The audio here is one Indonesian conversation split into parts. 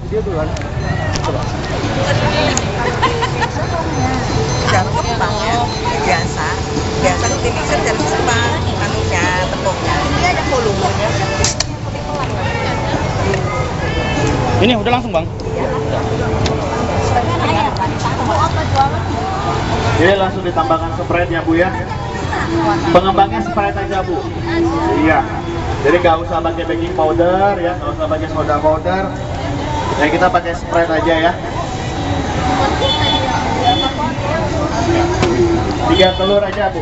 dia tuh kan. Coba. Jarang kembang ya, biasa di mixer jarang kembang, anunya, tepungnya, ini ada volumenya. Ini udah langsung bang? Jadi langsung ditambahkan Sprite ya Bu ya. Pengembangnya Sprite aja Bu. Iya. Jadi nggak usah pakai baking powder ya, nggak usah pakai soda powder. Ya kita pakai Sprite aja ya. 3 telur aja Bu.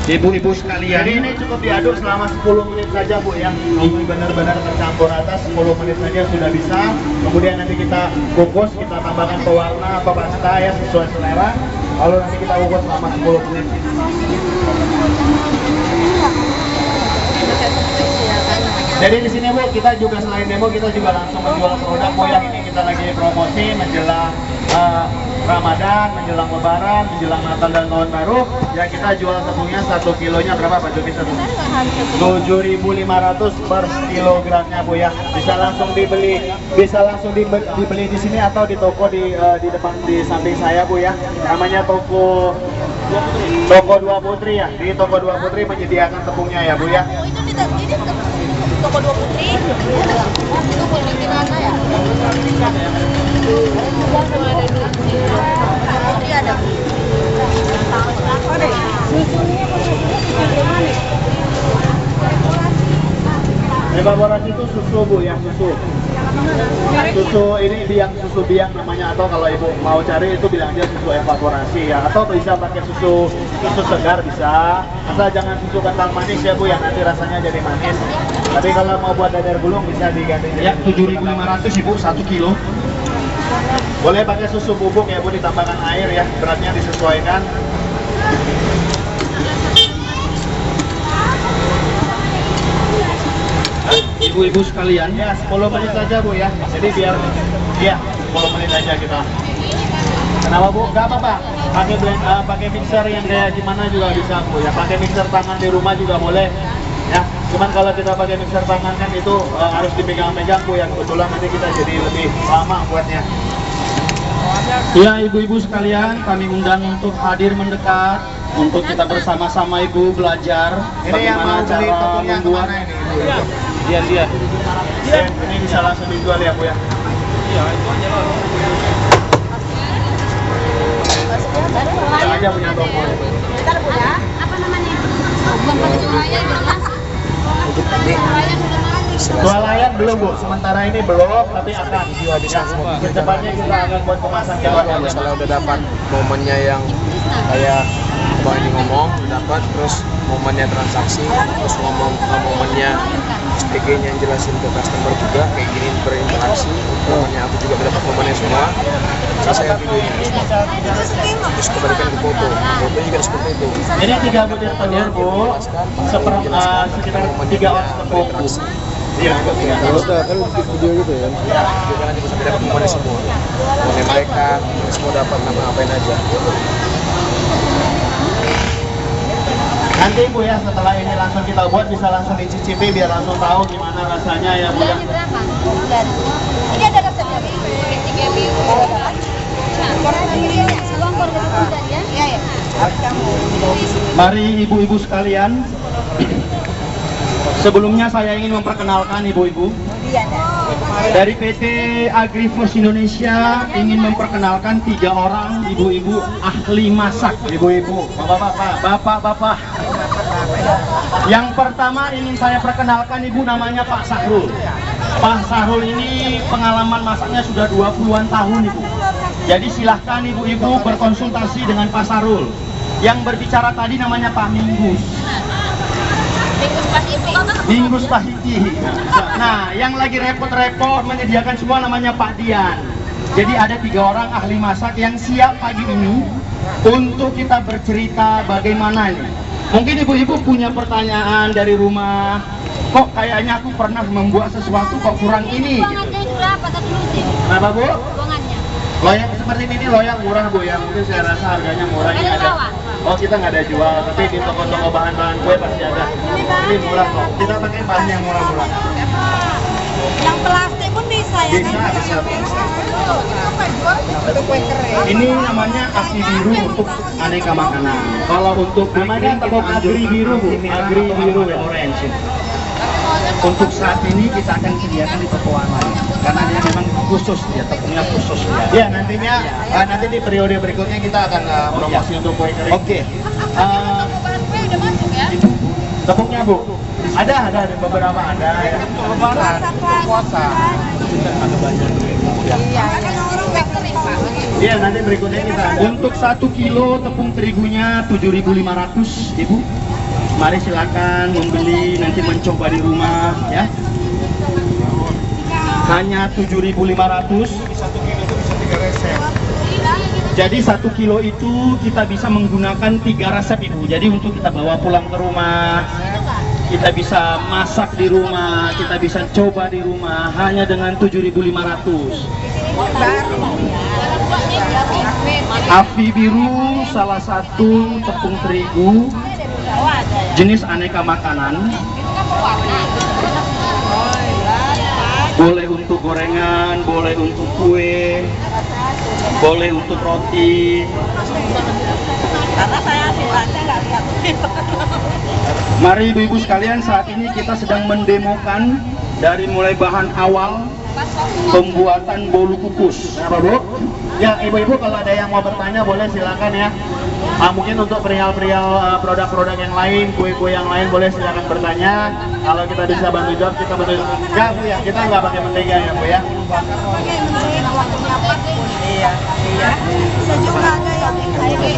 Ibu-ibu sekalian, jadi ini cukup diaduk selama 10 menit saja Bu ya. Ini benar-benar tercampur rata, 10 menit saja sudah bisa. Kemudian nanti kita kukus, kita tambahkan pewarna atau pasta ya sesuai selera. Lalu nanti kita kukus selama 10 menit. Jadi di sini Bu, kita juga selain demo kita juga langsung menjual produk Bu yang ini kita lagi promosi menjelang Ramadan, menjelang Lebaran, menjelang Natal dan Tahun Baru. Ya kita jual tepungnya 1 kilonya berapa Pak Joki? 7.500 per kilogramnya Bu ya. Bisa langsung dibeli di sini atau di toko di depan di samping saya Bu ya. Namanya toko Dua Putri ya. Di toko Dua Putri menyediakan tepungnya ya Bu ya. Toko Dua Putri, itu boleh Kinana ya? Putri ada. Evaporasi itu susu Bu ya, susu ini susu biang namanya, atau kalau Ibu mau cari itu bilang aja susu evaporasi ya, atau bisa pakai susu segar bisa, asal jangan susu kental manis ya Bu ya, nanti rasanya jadi manis. Tapi kalau mau buat dadar gulung bisa diganti ya. 7.500 Ibu 1 kilo. Boleh pakai susu bubuk ya Bu, ditambahkan air ya, beratnya disesuaikan. Ibu-ibu sekalian ya, 10 menit saja Bu ya. Jadi biar ya 10 menit aja kita. Kenapa Bu? Gak apa-apa. Pakai mixer yang kayak gimana juga bisa Bu ya. Pakai mixer tangan di rumah juga boleh. Ya, cuman kalau kita pakai mixer tangan kan itu harus dipegang-pegang Bu ya. Kebetulan nanti kita jadi lebih lama buatnya. Ya ibu-ibu sekalian, kami undang untuk hadir mendekat untuk kita bersama-sama Ibu belajar bagaimana cara membuat ini. Dia. Ini bisa langsung dijual ya Bu ya. Iya, itu aja loh. Yang aja punya toko. Kita punya apa namanya? Swalayan belum Bu, sementara ini belum, tapi akan secepatnya kita akan buat kemasan kalau misalnya udah dapat momennya yang kayak Bang ini ngomong, udah dapat, terus momennya transaksi, terus momennya SPG-nya yang jelasin ke customer juga, kayak gini berinteraksi, momennya aku juga dapat momennya semua, saya videonya terus kembalikan ke foto juga seperti itu. Ini 3 butir telur Bu, sekitar 3 oz tepung Bu. Iya, kalau udah kan video gitu ya. Juga nanti bisa dapat momennya semua, momennya mereka, semua dapat nama apain aja. Nanti Bu ya, setelah ini langsung kita buat, bisa langsung dicicipi biar langsung tahu gimana rasanya ya Bu ya. Ini ada resepnya. 3 minggu. Iya ya. Mari ibu-ibu sekalian, sebelumnya saya ingin memperkenalkan ibu-ibu. Dari PT Agrifus Indonesia ingin memperkenalkan 3 orang ibu-ibu ahli masak. Ibu-ibu, bapak-bapak. Yang pertama ingin saya perkenalkan Ibu, namanya Pak Sahrul. Pak Sahrul ini pengalaman masaknya sudah 20-an tahun Ibu. Jadi silahkan ibu-ibu berkonsultasi dengan Pak Sahrul. Yang berbicara tadi namanya Pak Minggus. Minggus Pahiti. Nah, yang lagi repot-repot menyediakan semua namanya Pak Dian. Jadi ada 3 orang ahli masak yang siap pagi ini untuk kita bercerita bagaimana ini. Mungkin ibu-ibu punya pertanyaan dari rumah, kok kayaknya aku pernah membuat sesuatu kok kurang ini gitu. Kenapa Bu? Buangannya. Loyang seperti ini loyang murah Bu ya, mungkin saya rasa harganya murah. Ini ada Oh, kita nggak ada jual, tapi di toko-toko bahan-bahan kue pasti ada. Ini murah kok. Kita pakai bahan yang murah-murah. Yang plastik pun bisa ya kan? Bisa. Itu kue kering. Ini namanya Agri Biru untuk aneka makanan. Kalau untuk namanya tepung Agri Biru, Bu. Agri Biru ya, orange. Untuk saat ini kita akan sediakan di toko online karena dia memang khusus, ya tepungnya khusus ya. Ya nantinya nanti di periode berikutnya kita akan promosi untuk kue kering. Oke. Tepungnya Bu, ada beberapa ada ya. Lebaran, puasa. Ada banyak. Iya nanti berikutnya kita. Untuk 1 kilo tepung terigunya 7.500 Ibu. Mari silakan membeli, nanti mencoba di rumah ya. Hanya 7.500. 1 kilo itu bisa 3 resep. Jadi 1 kilo itu kita bisa menggunakan 3 resep Ibu. Jadi untuk kita bawa pulang ke rumah, kita bisa masak di rumah, kita bisa coba di rumah hanya dengan 7.500. Agri Biru salah satu tepung terigu jenis aneka makanan. Boleh untuk gorengan, boleh untuk kue, boleh untuk roti. Karena saya sifatnya nggak lihat. Mari ibu-ibu sekalian, saat ini kita sedang mendemokan dari mulai bahan awal pembuatan bolu kukus. Ya, Bu? Ya, ibu-ibu kalau ada yang mau bertanya boleh silakan ya. Mungkin untuk perihal-perihal produk-produk yang lain, kue-kue yang lain boleh silakan bertanya. Kalau kita bisa bantu jawab, kita bantu. Ya, Bu ya, kita nggak pakai mentega ya, Bu ya. Iya. Bisa juga ada yang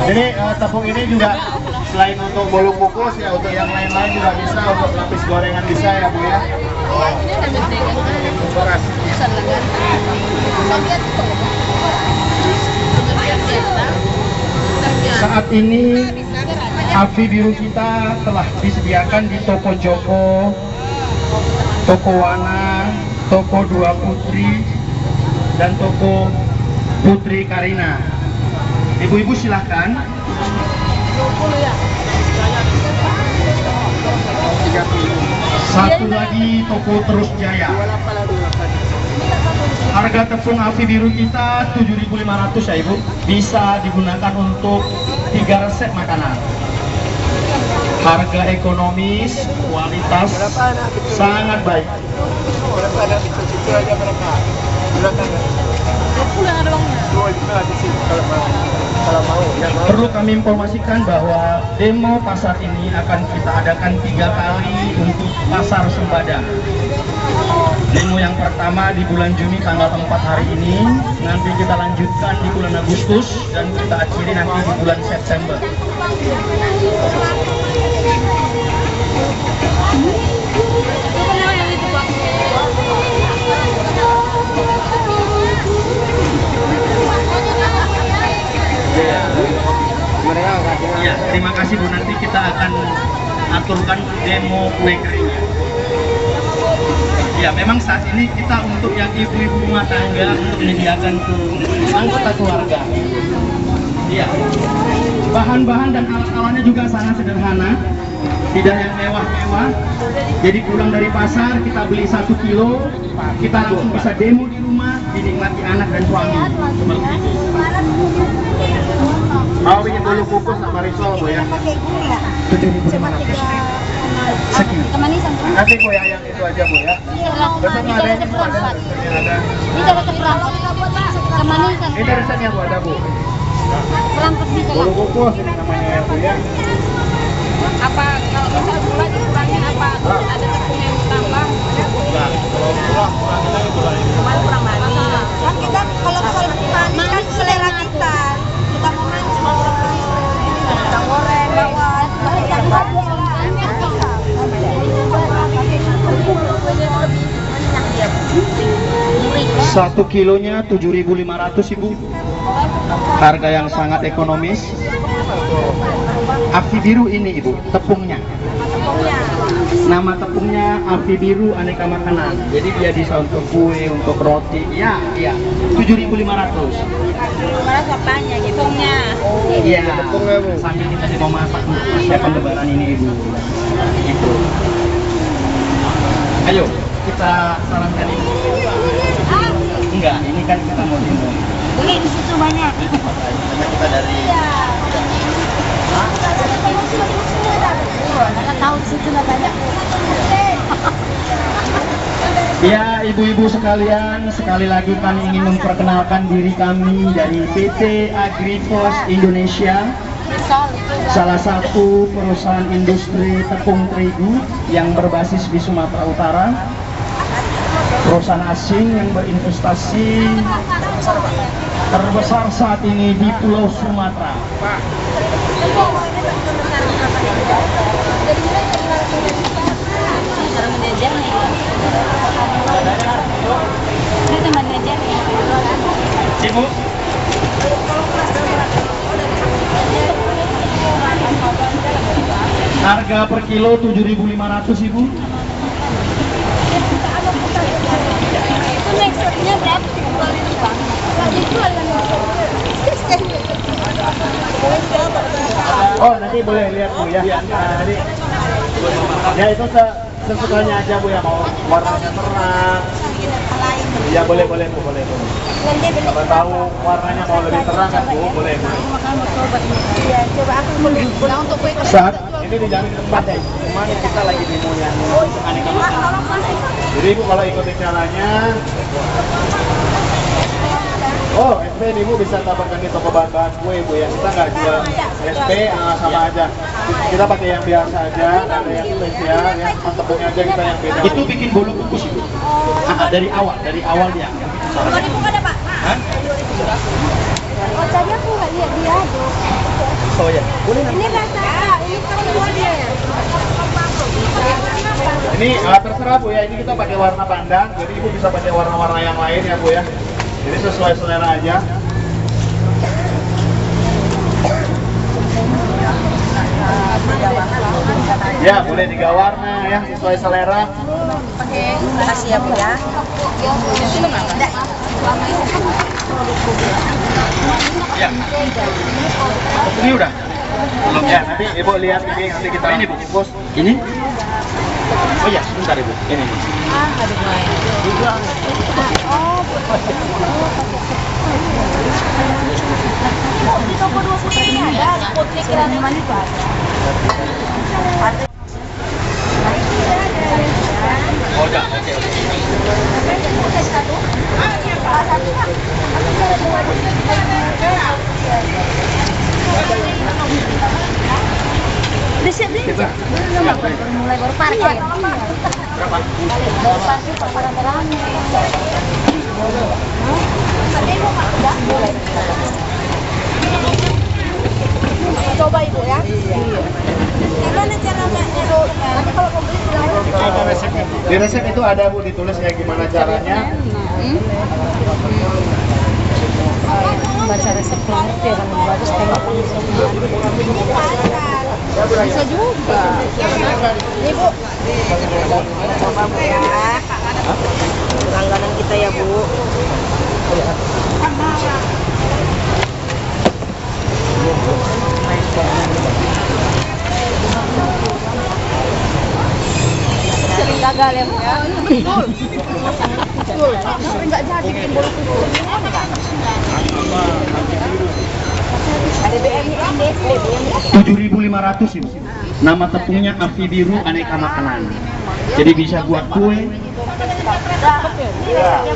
Jadi tepung ini juga selain untuk bolu kukus ya, untuk yang lain-lain juga bisa, untuk lapis gorengan bisa ya, Bu ya. Saat ini Agri Biru kita telah disediakan di toko Joko, toko Wana, toko Dua Putri, dan toko Putri Karina. Ibu-ibu silahkan. Satu lagi toko Terus Jaya. Harga tepung Agri Biru kita 7.500 ya Ibu. Bisa digunakan untuk 3 resep makanan. Harga ekonomis, kualitas sangat baik. Perlu kami informasikan bahwa demo pasar ini akan kita adakan 3 kali untuk pasar Sembada. Demo yang pertama di bulan Juni tanggal 4 hari ini, nanti kita lanjutkan di bulan Agustus, dan kita akhiri nanti di bulan September. Ya, terima kasih Bu, nanti kita akan aturkan demo kue keringnya. Ya, memang saat ini kita untuk yang ibu-ibu rumah tangga untuk menyediakan ke anggota keluarga. Iya. Bahan-bahan dan alat-alatnya juga sangat sederhana, tidak yang mewah-mewah. Jadi pulang dari pasar kita beli 1 kilo, kita langsung bisa demo di rumah, dinikmati anak dan suami. Seperti itu. Mau bikin bolu kukus sama risol Bu ya? Pakai gula. 7.500. Sekian. Kemanisan. Nanti kue yang itu aja Bu ya. Besok ada yang ada. Bisa ada perangkat. Kemanisan. Ini resepnya Bu, ada Bu. Perangkat bisa Bolu lah. kukus ini namanya ya Bu ya. Apa kalau misal gula dikurangin apa? Ada tepung yang ditambah? Enggak, kalau kurang kita kurang. Kemarin kurang manis. Kan kita kalau manis kan selera kita. Kita mau manis mau kita goreng bawang. Satu kilonya 7.500 Ibu. Harga yang sangat ekonomis. Agri Biru ini Ibu, tepungnya. Tepungnya Nama tepungnya api biru aneka makanan. Jadi dia bisa untuk kue, untuk roti. Ya, iya. 7.500. Mana apanya gitu? Iya. Sambil kita mau masak untuk persiapan lebaran ini Ibu. Itu. Ayo, kita sarankan Ibu. Enggak, ini kan kita mau demo. Beli di situ banyak. Kita dari Karena tahu di situ nggak banyak. Ya, ibu-ibu sekalian, sekali lagi kami ingin memperkenalkan diri kami dari PT Agrifos Indonesia, salah satu perusahaan industri tepung terigu yang berbasis di Sumatera Utara, perusahaan asing yang berinvestasi terbesar saat ini di Pulau Sumatera. Ibu, harga per kilo 7.500 Ibu. Itu nextnya berapa? Oh, nanti boleh lihat Bu ya. Jadi ya itu sesukanya aja Bu ya, mau warnanya terang. Ya boleh Bu, boleh. Siapa tahu warnanya mau lebih terang kan Bu, boleh Bu. Iya, coba aku boleh untuk kue Saat ini dijamin tempat ya, cuman kita lagi demo yang aneka makanan. Jadi Ibu kalau ikuti caranya, oh SP ini Ibu bisa dapatkan di toko bahan-bahan kue Bu ya. Kita nggak jual SP, sama aja. Kita pakai yang biasa aja, nggak ada yang spesial ya. Tepungnya aja kita yang beda. Itu bikin bolu kukus Ibu. Dari awal dia. Kalau di buka ada Pak? Hah? Oh, tadi aku nggak lihat dia tuh. Oh ya, boleh. Ini rasa, ini kan dia ya. Ini terserah Bu ya, ini kita pakai warna pandang, jadi Ibu bisa pakai warna-warna yang lain ya Bu ya. Jadi sesuai selera aja. Ya, boleh 3 warna ya, sesuai selera. Makasih ya Bu ya. Ya. Ini udah. Belum ya, nanti Ibu lihat ini, nanti kita ini Bu. Bos, ini. Oh ya, sebentar Ibu. Ini. Di toko 20 ini ada putri kirani manis Pak. Oh, udah. Oke. Udah siap deh. Mulai baru parkir. Berapa? Baru parkir rame-rame. Coba Ibu ya. Gimana caranya Ibu? Nanti kalau mau beli bilang Ada resepnya. Di resep itu ada Bu, ditulis kayak gimana caranya. Baca resep ngerti kan bagus tengok langsung. Bisa juga. Ibu. Coba Bu ya. Langganan kita ya Bu. Sering gagal ya Bu ya. Tapi nggak jadi bikin bolu kukus. Ada BMI 7.500 Ibu. Nama tepungnya api biru aneka makanan. Jadi bisa buat kue.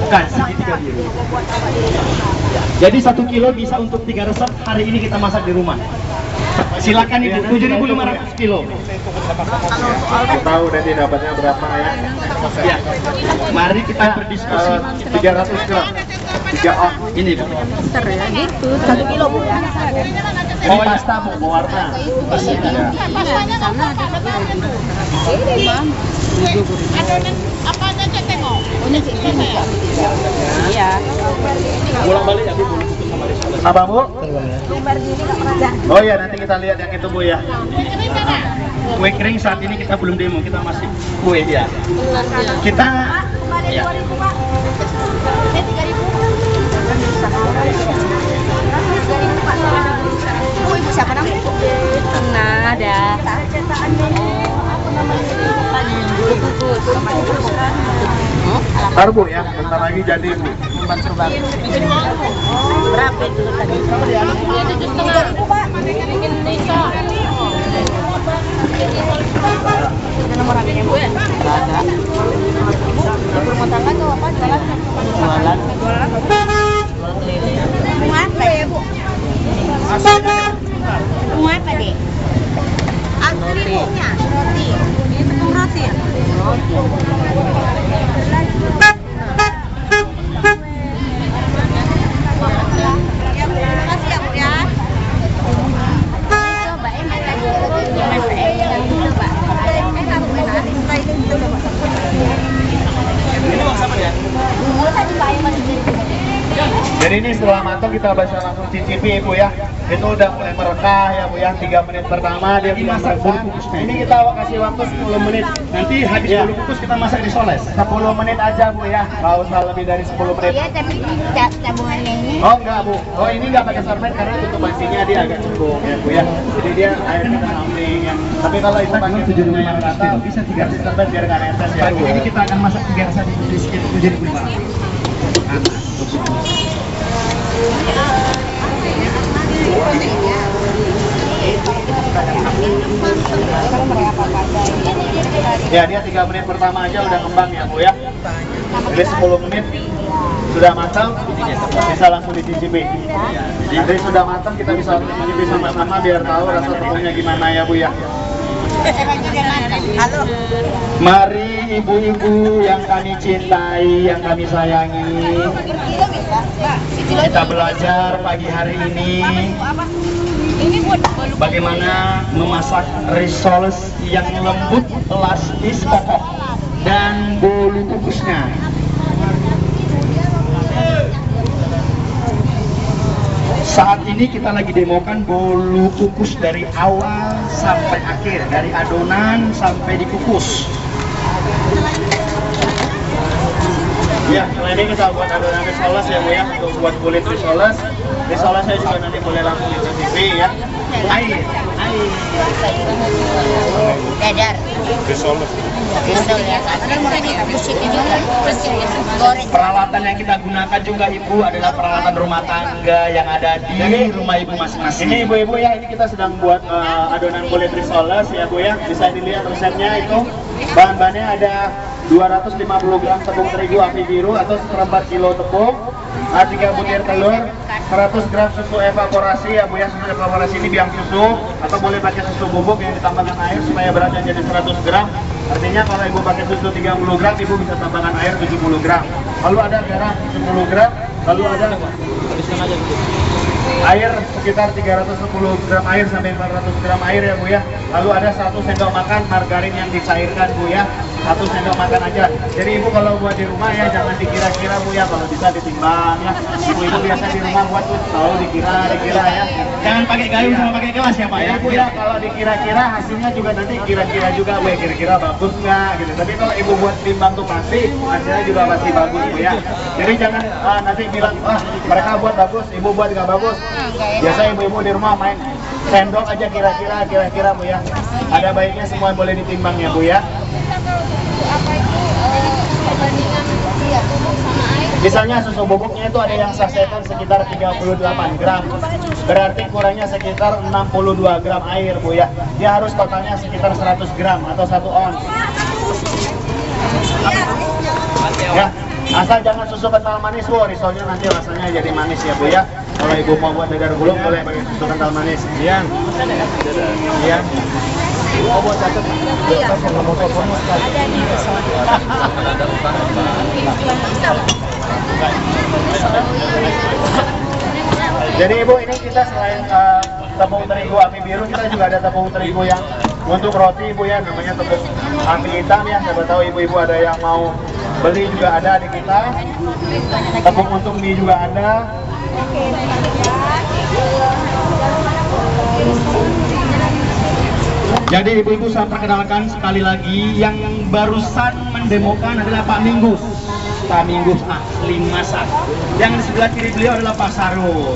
Bukan, segitiga biru. Jadi 1 kilo bisa untuk 3 resep. Hari ini kita masak di rumah. Silakan Ibu, 7.500 kilo. Aku tahu nanti dapatnya berapa ya. Ya, mari kita berdiskusi. 300 gram. 3 on. Ini Bu. Ya gitu. 1 kilo Bu ya. Ini pasta Bu, warna. Pasti ada. Sana ada. Iya. Pulang balik ya Bu, bolu kukus sama risotto. Kenapa Bu? Lembar gini nggak pernah. Oh iya, nanti kita lihat yang itu Bu ya. kue kering saat ini kita belum demo, kita masih kue ya. Kita ya. Oh, ibu siapa namanya? Nah, ada. Ntar Bu ya, bentar lagi jadi Bu. Berapa itu tadi? 3.000 Pak. Ada nomor HP-nya, Bu? Ada. Ibu rumah tangga tuh apa? Jualan? Jualan. Bunga apa ya, Bu? Bunga apa, Dek? Roti. Roti. Ini tepung roti ya? Makasih ya, Bu ya. Coba enak tadi rotinya. Coba. Ini Bang sama ya? Tadi Pak yang masih jadi. Jadi ini setelah matang kita bisa langsung cicipi Bu ya. Itu udah mulai merekah ya Bu ya. 3 menit pertama dia dimasak bolu kukusnya. Ini kita kasih waktu 10 menit. Nanti habis bolu kukus kita masak risoles. 10 menit aja Bu ya. Nggak usah lebih dari 10 menit. Iya, tapi tabungannya ini. Oh enggak Bu. Oh ini enggak pakai sorben karena tutup pancinya dia agak cembung ya Bu ya. Jadi dia airnya ke samping ya. Tapi kalau itu pakai 7.500 rata bisa 3 sorben biar nggak netes ya Bu. Ini kita akan masak 3 rasa di sekitar 7.500. Ya dia 3 menit pertama aja udah ngembang ya Bu ya. Jadi 10 menit sudah matang bisa langsung dicicipi. Jadi sudah matang kita bisa mencicipi sama-sama biar tahu rasa tepungnya gimana ya Bu ya. Halo. Mari ibu-ibu yang kami cintai, yang kami sayangi, kita belajar pagi hari ini bagaimana memasak risoles yang lembut, elastis, kokoh, dan bolu kukusnya. Saat ini kita lagi demokan bolu kukus dari awal sampai akhir, dari adonan sampai dikukus. Ya, setelah ini kita buat adonan risoles ya Bu ya, untuk buat kulit risoles. Risolesnya juga nanti boleh langsung dicicipi ya. Air. Dadar. Risoles. Peralatan yang kita gunakan juga Ibu adalah peralatan rumah tangga yang ada di rumah Ibu masing-masing. Ini Ibu-ibu ya, ini kita sedang buat adonan kulit risoles ya Bu ya. Bisa dilihat resepnya itu. Bahan-bahannya ada 250 gram tepung terigu api biru atau 1/4 kilo tepung, 3 butir telur, 100 gram susu evaporasi ya Bu ya. Susu evaporasi ini biang susu atau boleh pakai susu bubuk yang ditambahkan air supaya beratnya jadi 100 gram. Artinya kalau Ibu pakai susu 30 gram, Ibu bisa tambahkan air 70 gram. Lalu ada garam 10 gram, lalu ada air sekitar 310 gram air sampai 400 gram air ya Bu ya. Lalu ada 1 sendok makan margarin yang dicairkan Bu ya. 1 sendok makan aja. Jadi Ibu kalau buat di rumah ya jangan dikira-kira Bu ya, kalau bisa ditimbang ya. Ibu-ibu biasa di rumah buat tuh selalu dikira ya. Jangan pakai gayung sama pakai gelas ya Pak ya. Bu ya kalau dikira-kira hasilnya juga nanti kira-kira juga Bu ya, kira-kira bagus nggak gitu. Tapi kalau Ibu buat timbang tuh pasti hasilnya juga pasti bagus Bu ya. Jadi jangan nanti bilang mereka buat bagus, Ibu buat nggak bagus. Biasa ibu-ibu di rumah main sendok aja kira-kira Bu ya. Ada baiknya semua boleh ditimbang ya Bu ya. Misalnya susu bubuknya itu ada yang sasetan sekitar 38 gram. Berarti kurangnya sekitar 62 gram air Bu ya. Dia harus totalnya sekitar 100 gram atau 1 ons. Ya, asal jangan susu kental manis Bu, risolnya nanti rasanya jadi manis ya Bu ya. Kalau Ibu mau buat dadar gulung boleh pakai susu kental manis. Iya. Iya. Oh, buat catat. Iya. Jadi Ibu, ini kita selain tepung terigu api biru, kita juga ada tepung terigu yang untuk roti Ibu ya, namanya tepung api hitam ya. Siapa tahu ibu-ibu ada yang mau beli juga ada di kita. Tepung untuk mie juga ada. Jadi ibu-ibu saya perkenalkan sekali lagi, yang barusan mendemokan adalah Pak Minggus. Pak Minggus ahli masak. Yang di sebelah kiri beliau adalah Pak Sarul.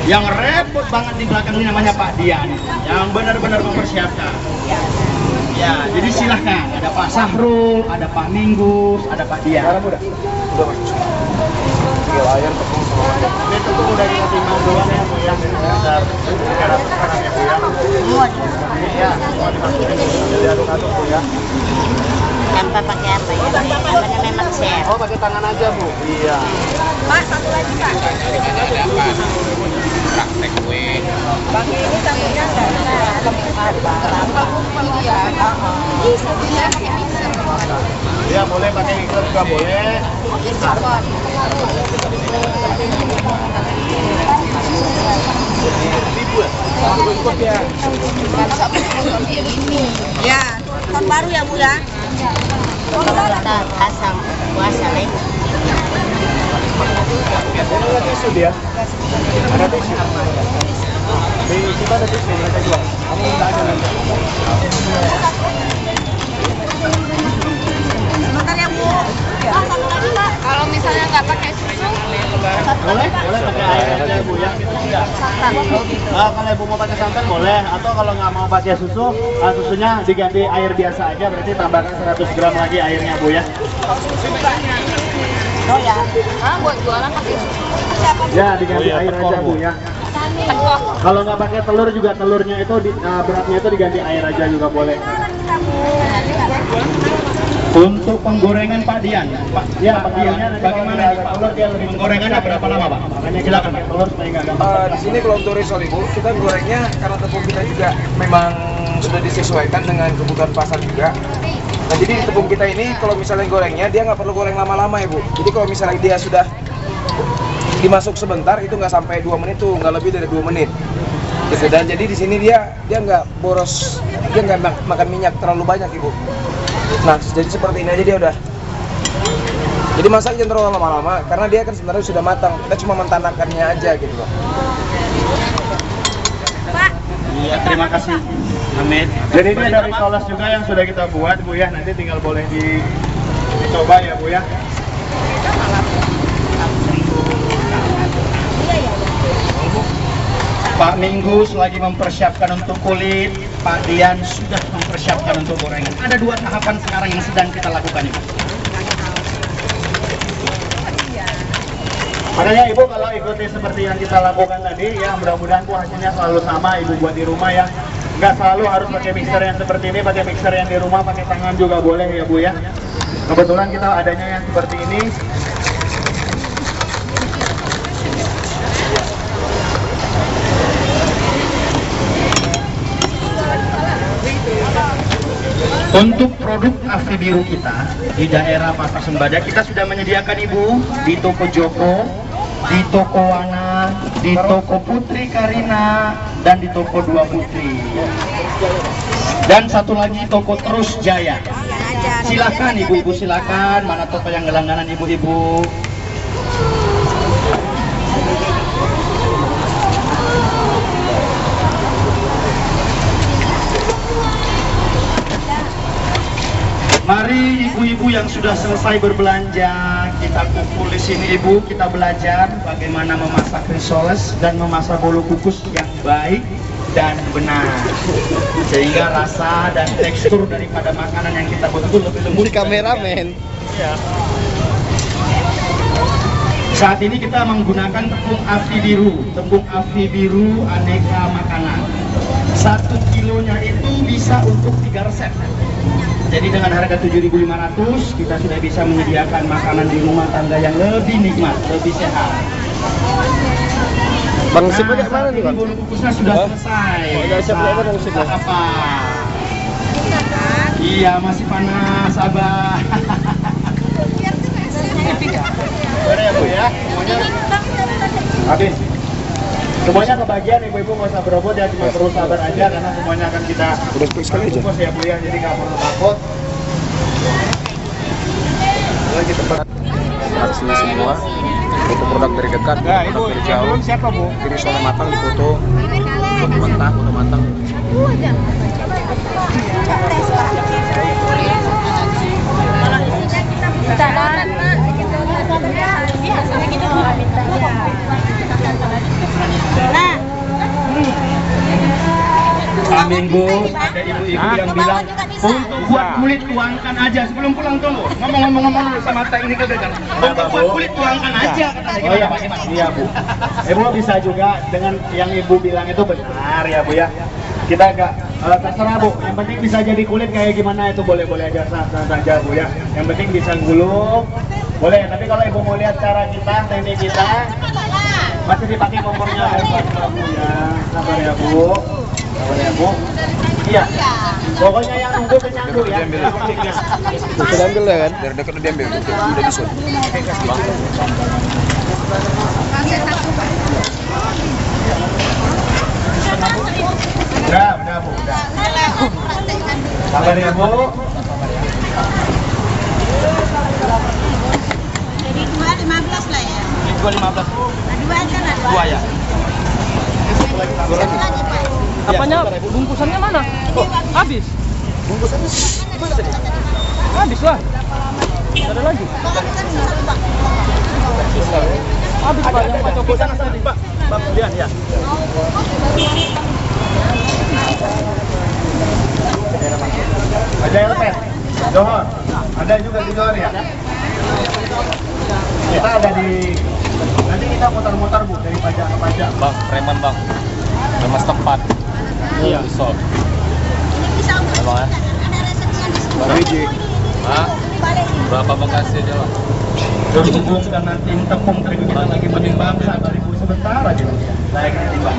Yang repot banget di belakang ini namanya Pak Dian, yang benar-benar mempersiapkan. Ya, jadi silahkan. Ada Pak Sahrul, ada Pak Minggus, ada Pak Dian. Udah masuk. Tinggal ayam tepung sama ayam. Ini tepung udah kita timbang doang ya Bu ya. Sekitar 300 gram ya Bu ya. Iya, semua dimasukin. Jadi aduk-aduk Bu ya. Tanpa pakai apa ya? Apa namanya makser? Oh, pakai tangan aja Bu. Iya. Pak, satu lagi Pak. Ada apa? Praktek kue. Bagi ini tamunya enggak ada apa-apa. Iya, boleh pakai mixer juga boleh. Ya, tahun baru ya Bu ya. Kita pasang puasa lagi. Ini ada tisu dia. Ada tisu. Di situ ada tisu, mereka jual. Kamu minta aja nanti. Sebentar ya Bu. Ah, satu lagi Pak. Kalau misalnya nggak pakai susu, Boleh pakai air aja Bu ya. Kalau ibu mau pakai santan boleh, atau kalau nggak mau pakai susu, susunya diganti air biasa aja, berarti tambahkan 100 gram lagi airnya Bu ya. oh ya, buat jualan pakai susu. Ya, diganti air aja Bu ya. Kalau nggak pakai telur juga, telurnya itu beratnya itu diganti air aja juga boleh. Untuk penggorengan Pak Dian, Pak Dian, bagaimana nih Pak? Telur dia lebih penggorengannya berapa lama Pak? Makanya silakan Pak, telur supaya nggak gampang. Di sini kalau untuk risol ibu, kita gorengnya karena tepung kita juga memang sudah disesuaikan dengan kebutuhan pasar juga. Nah jadi tepung kita ini kalau misalnya gorengnya dia nggak perlu goreng lama-lama ibu. Jadi kalau misalnya dia sudah dimasuk sebentar itu nggak sampai 2 menit tuh, nggak lebih dari 2 menit. Gitu. Dan jadi di sini dia nggak boros, dia nggak makan minyak terlalu banyak ibu. Nah jadi seperti ini aja dia udah. Jadi masak jangan terlalu lama-lama karena dia kan sebenarnya sudah matang. Kita cuma mentanakannya aja gitu loh. Pak. Iya, terima kasih Hamid. Jadi ini ada risoles juga yang sudah kita buat Bu ya, nanti tinggal boleh dicoba ya Bu ya. Pak Minggus lagi mempersiapkan untuk kulit, Pak Dian sudah mempersiapkan untuk gorengan. Ada 2 tahapan sekarang yang sedang kita lakukan ini. Makanya Ibu kalau ikuti seperti yang kita lakukan tadi, ya mudah-mudahan Bu hasilnya selalu sama Ibu buat di rumah ya. Nggak selalu harus pakai mixer yang seperti ini, pakai mixer yang di rumah, pakai tangan juga boleh ya Bu ya. Kebetulan kita adanya yang seperti ini. Untuk produk AFI Biru kita di daerah Pasar Sembada, kita sudah menyediakan Ibu di toko Joko, di toko Wana, di toko Putri Karina, dan di toko Dua Putri. Dan satu lagi toko Terus Jaya. Silakan ibu-ibu, silakan. Mana toko yang langganan ibu-ibu? Mari ibu-ibu yang sudah selesai berbelanja, kita kumpul di sini Ibu, kita belajar bagaimana memasak risoles dan memasak bolu kukus yang baik dan benar. Sehingga rasa dan tekstur daripada makanan yang kita buat itu lebih lembut. Di kameramen. Ya. Saat ini kita menggunakan tepung AFI biru aneka makanan. 1 kilonya itu bisa untuk 3 resep. Jadi dengan harga 7.500 kita sudah bisa menyediakan makanan di rumah tangga yang lebih nikmat, lebih sehat. Bang Sip kayak mana nih Bang? Bolu kukusnya sudah selesai. Apa? Iya masih panas, Abah. Boleh ya Bu ya, semuanya habis. Semuanya kebagian ibu-ibu, nggak usah berebut ya, cuma perlu sabar aja karena semuanya akan kita kukus ya Bu ya, jadi nggak perlu takut. Lagi tempat Asli semua, foto produk dari dekat, Nah, produk Ibu, dari yang jauh. belum siapa Bu? Jadi soalnya matang di foto mentah, foto matang. bungkus, ada ibu-ibu yang bilang untuk buat kulit tuangkan aja sebelum pulang tunggu. Ngomong-ngomong dulu sama teknik kan. Untuk buat kulit tuangkan aja katanya. Oh iya, iya Bu. Ibu bisa juga dengan yang ibu bilang itu benar ya Bu ya. Kita agak terserah Bu. Yang penting bisa jadi kulit kayak gimana itu boleh-boleh aja sah-sah saja Bu ya. Yang penting bisa gulung. Boleh, tapi kalau ibu mau lihat cara kita, teknik kita masih dipakai kompornya hebat Bu ya. Sabar ya Bu. Sabar ya Bu. Iya. Pokoknya yang nunggu penyanggu ya. Bisa diambil ya kan? Biar dekat udah diambil, udah disut. Udah Bu, udah. Sabar ya Bu. Jadi 2.15 lah ya. 2.15. Dua aja lah. 2 ya. Lagi Pak. Apanya? Bungkusannya mana? Oh, habis. Bungkusannya Habis lah. Ada lagi. Habis Pak yang Pak Coko sana tadi. Pak, lihat ya. Ada LP, Johor, ada juga di Johor ya. Kita ada di, nanti kita muter-muter Bu dari pajak ke pajak. Bang, preman bang. Preman setempat. Iya. Sol. Ini bisa Abang ya? ada resepnya di sini. Baru biji. Hah? Berapa bang kasih aja bang? Berhubung dan nanti tepung terigu kita lagi menimbang sabar Ibu sebentar aja. Naik timbang.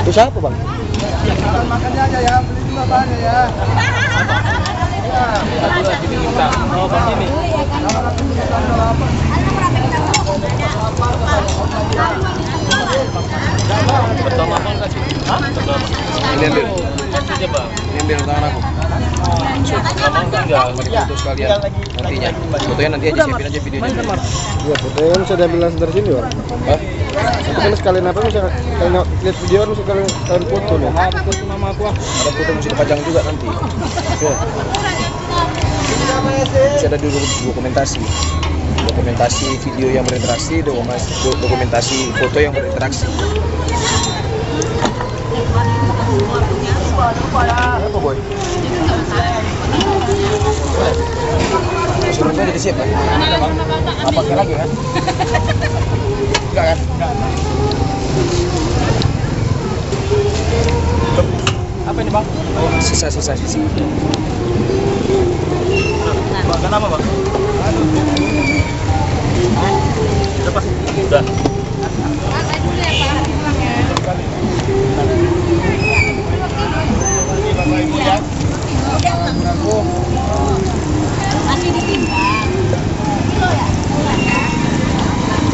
Itu siapa bang? Makannya aja ya, beli juga bahannya ya. Satu lagi di kita. Oh bang ini. Pertama bang kasih. Hah? Pertama. Ini ambil. Kasih aja bang. Ini ambil tangan aku. Pertama tinggal. Mari foto sekalian nantinya. Fotonya nanti aja, siapin aja videonya. Iya, fotonya kan sudah bilang dari sini bang. Hah? Itu kan sekalian apa bisa kalian lihat video kan sekalian foto nih. Foto nama aku. Ada foto mesti dipajang juga nanti. Oke. Bisa ada dulu dokumentasi video yang berinteraksi, dokumentasi foto yang berinteraksi. Apa boy? Suratnya udah disiap kan? Apa lagi kan? Enggak kan? Apa ini Bang? Oh, sisa. Bang, kenapa Bang? Lepas. Udah. Bapak Ibu ya. Masih ditimbang. Kilo ya?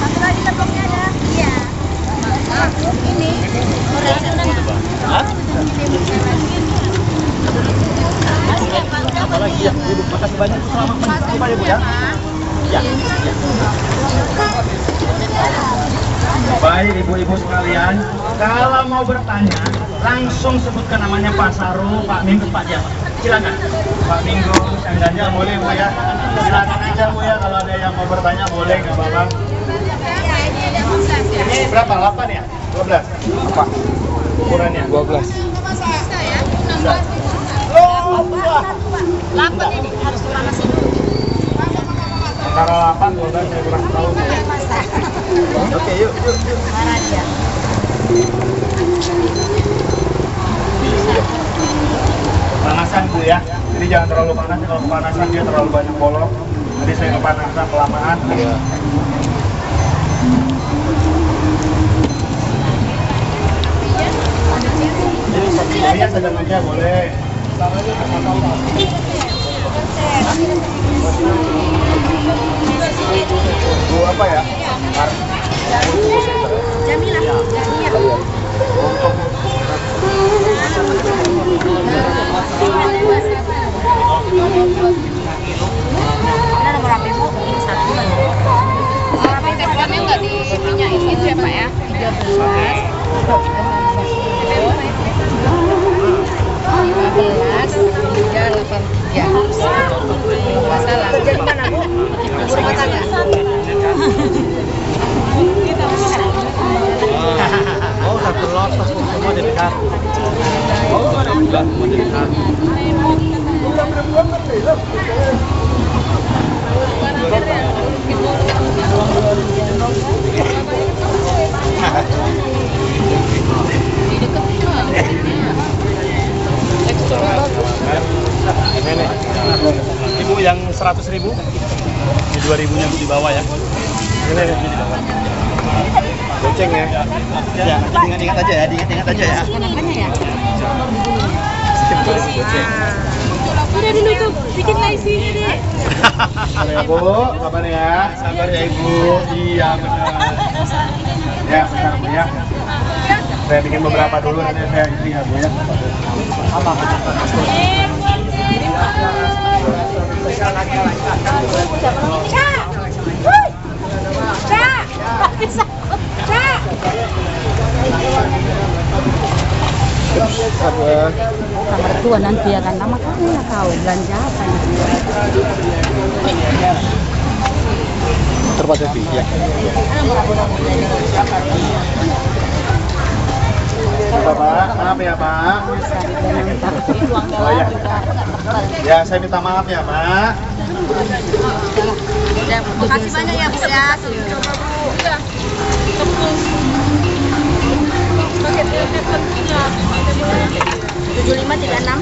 Satu lagi tepungnya ada. Iya. Ini Hah? Apa lagi ya? Ibu, makasih banyak selamat menikmati Ibu ya. Ya. Baik ibu-ibu sekalian, kalau mau bertanya langsung sebutkan namanya Pak Saru, Pak Minggu, Pak Jam. Silakan. Pak Minggu, yang ganjal boleh Bu ya. Silakan aja Bu ya, kalau ada yang mau bertanya boleh, nggak apa-apa. Ini berapa? 8 ya? 12? Apa? Ukurannya? 12. Oh, wah. 8 ini harus dipanasin dulu. Antara 8, 12 saya kurang tahu. Oke, yuk. Marah dia. Panasan Bu ya. Jadi jangan terlalu panas, kalau kepanasan dia terlalu banyak bolong. Jadi saya kepanasan kelamaan. Iya. Oh iya, sedang aja boleh. Bu apa ya? Jamilah. Kalian. Ada nomor HP Bu? Ini 1 lagi. Nomor HP teleponnya nggak diminyain gitu ya Pak ya? 13 masalah. Kerja di mana Bu? Ibu rumah tangga. Oh, satu lotos semua jadi kartu. Ini nih. Ibu yang 100.000, ini 2.000-nya di bawah ya. Ini nih di bawah. Goceng ya. Ya, diingat-ingat aja ya, diingat-ingat aja ya. Goceng. Udah dulu tuh, bikin isinya deh. Sabar ya Bu, sabar ya. Sabar ya Ibu. Iya benar. Ya, bentar Bu ya. Saya bikin beberapa dulu, nanti saya isi ya Bu ya. Apa? Sama mertua nanti akan nama kamu ya kau belanja apa ya? Terbaca TV ya. Pak, maaf ya Pak. Oh ya. Ya, saya minta maaf ya Pak. Makasih banyak ya Bu ya. Tujuh lima tiga enam.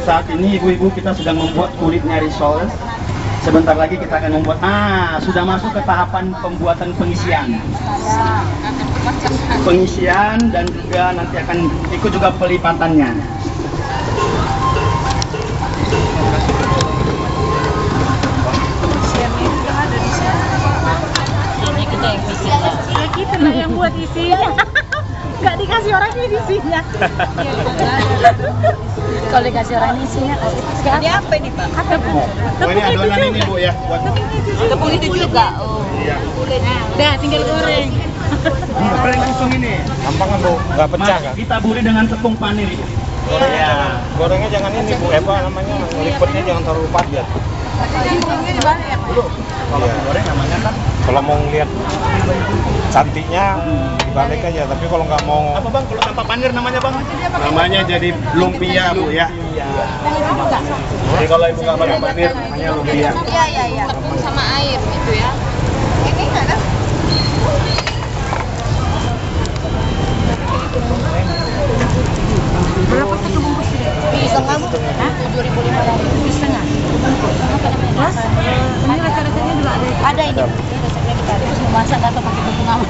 Saat ini ibu-ibu kita sedang membuat kulitnya risoles. Sebentar lagi kita akan membuat, sudah masuk ke tahapan pembuatan pengisian. Pengisian dan juga nanti akan ikut juga pelipatannya. Ya kita lah yang buat isinya. Nggak dikasih orang ini isinya. Kalau dikasih orang ini isinya, siapa? Ini apa ini Pak? Apa Bu? Oh, ini adonan ini Bu ya, buat Tepung itu juga. Oh. iya. Dah tinggal goreng. Goreng langsung ini. Gampang kan Bu, nggak pecah Mas, kan? kita buri dengan tepung panir Ibu. Gorengnya jangan ini Bu, apa namanya? Lipatnya jangan terlalu padat. Kalau goreng namanya kan Kalau mau ngeliat cantiknya dibalik aja, tapi kalau nggak mau apa Bang? Kalau tanpa panir namanya Bang? Namanya jadi lumpia Bu ya. Jadi kalau Ibu nggak pakai panir namanya lumpia. Iya. Tepung sama air gitu ya. Ini enggak kan? Berapa satu bungkus ini? Setengah Bu. Hah? 7.500. Setengah. Terus ini rasa-rasanya juga ada. Ada ini. Resepnya kita ada. Terus mau masak atau pakai tepung apa?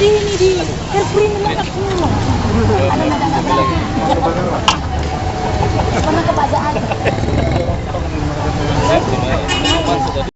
Ini di air cream enak semua. Ada nggak?